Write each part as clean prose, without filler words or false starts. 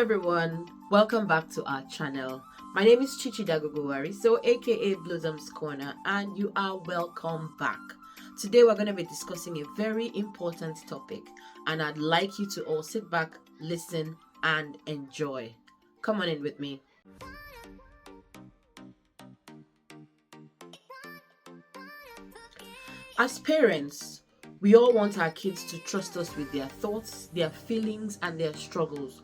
everyone, welcome back to our channel. My name is Chichi Dagogowari, so aka Blossom's Corner, and you are welcome back. Today we're going to be discussing a very important topic, and I'd like you to all sit back, listen, and enjoy. Come on in with me. As parents, we all want our kids to trust us with their thoughts, their feelings, and their struggles.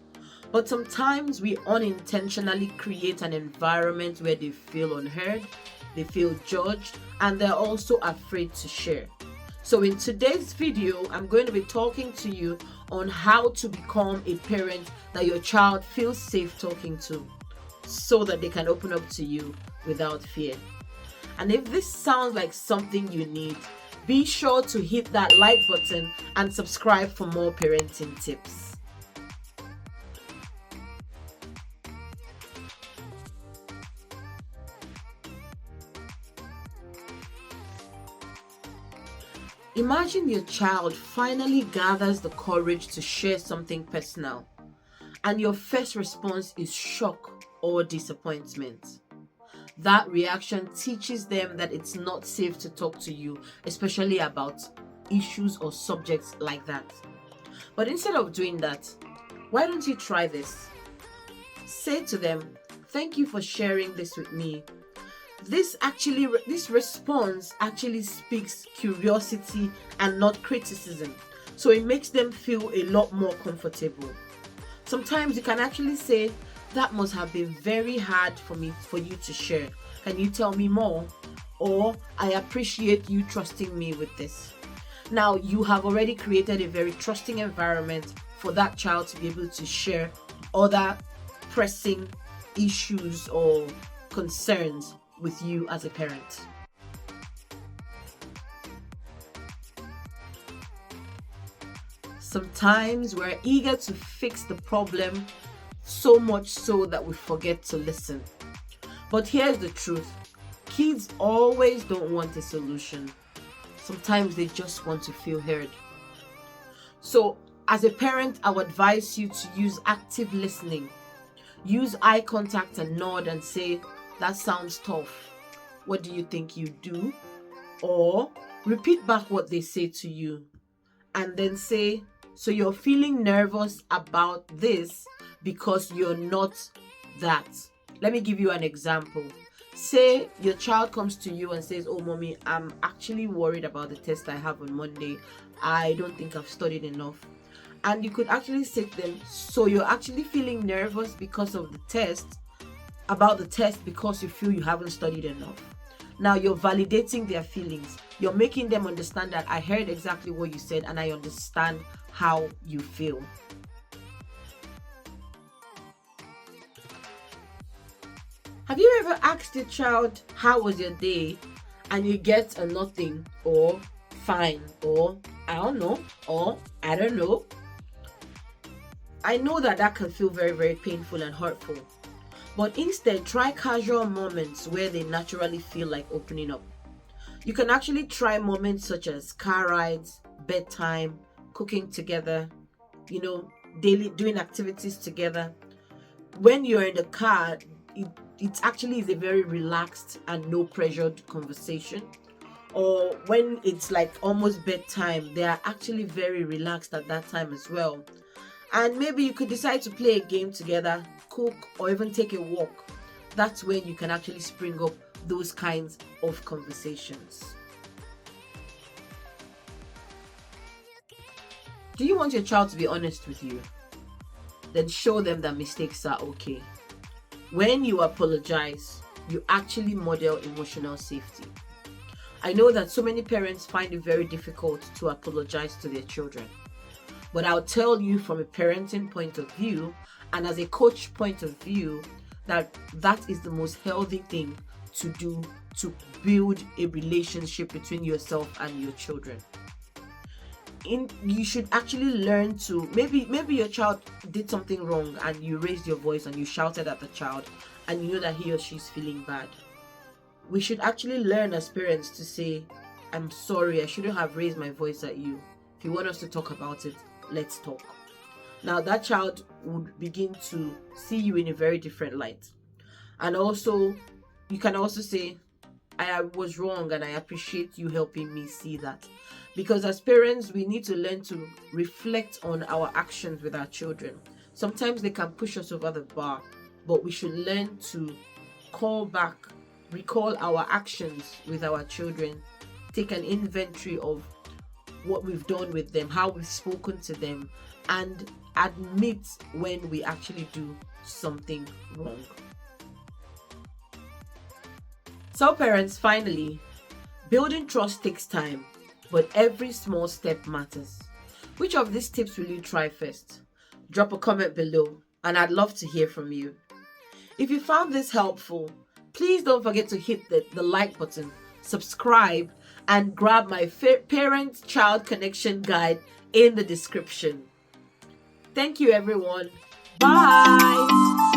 But sometimes we unintentionally create an environment where they feel unheard, they feel judged, and they're also afraid to share. So in today's video, I'm going to be talking to you on how to become a parent that your child feels safe talking to, so that they can open up to you without fear. And if this sounds like something you need, be sure to hit that like button and subscribe for more parenting tips. Imagine your child finally gathers the courage to share something personal, and your first response is shock or disappointment. That reaction teaches them that it's not safe to talk to you, especially about issues or subjects like that. But instead of doing that, why don't you try this? Say to them, "Thank you for sharing this with me." This response actually speaks curiosity and not criticism. So it makes them feel a lot more comfortable. Sometimes you can actually say, "That must have been very hard for you to share. Can you tell me more?" Or, "I appreciate you trusting me with this." Now you have already created a very trusting environment for that child to be able to share other pressing issues or concerns with you as a parent. Sometimes we're eager to fix the problem, so much so that we forget to listen. But here's the truth. Kids always don't want a solution. Sometimes they just want to feel heard. So as a parent, I would advise you to use active listening. Use eye contact and nod and say, "That sounds tough. What do you think you do?" Or repeat back what they say to you. And then say, "So you're feeling nervous about this because you're not that." Let me give you an example. Say your child comes to you and says, "Oh, mommy, I'm actually worried about the test I have on Monday. I don't think I've studied enough." And you could actually say to them, "So you're actually feeling nervous because of the test, about the test because you feel you haven't studied enough." Now you're validating their feelings. You're making them understand that I heard exactly what you said and I understand how you feel. Have you ever asked your child, "How was your day?" and you get a nothing, or "fine," or "I don't know," or "I don't know"? I know that can feel very, very painful and hurtful. But instead, try casual moments where they naturally feel like opening up. You can actually try moments such as car rides, bedtime, cooking together, daily doing activities together. When you're in the car, it actually is a very relaxed and no pressured conversation. Or when it's like almost bedtime, they are actually very relaxed at that time as well. And maybe you could decide to play a game together, cook, or even take a walk. That's when you can actually spring up those kinds of conversations. Do you want your child to be honest with you? Then show them that mistakes are okay. When you apologize, you actually model emotional safety. I know that so many parents find it very difficult to apologize to their children. But I'll tell you from a parenting point of view and as a coach point of view that is the most healthy thing to do to build a relationship between yourself and your children. You should actually learn to, maybe your child did something wrong and you raised your voice and you shouted at the child and you know that he or she is feeling bad. We should actually learn as parents to say, "I'm sorry, I shouldn't have raised my voice at you. If you want us to talk about it, let's talk." now that child would begin to see you in a very different light. And also, you can also say, I was wrong and I appreciate you helping me see that. Because as parents, we need to learn to reflect on our actions with our children. Sometimes they can push us over the bar, but we should learn to recall our actions with our children, take an inventory of what we've done with them, how we've spoken to them, and admit when we actually do something wrong. So parents, finally, building trust takes time, but every small step matters. Which of these tips will you try first? Drop a comment below and I'd love to hear from you. If you found this helpful, please don't forget to hit the like button, subscribe, and grab my parent-child connection guide in the description. Thank you everyone. Bye!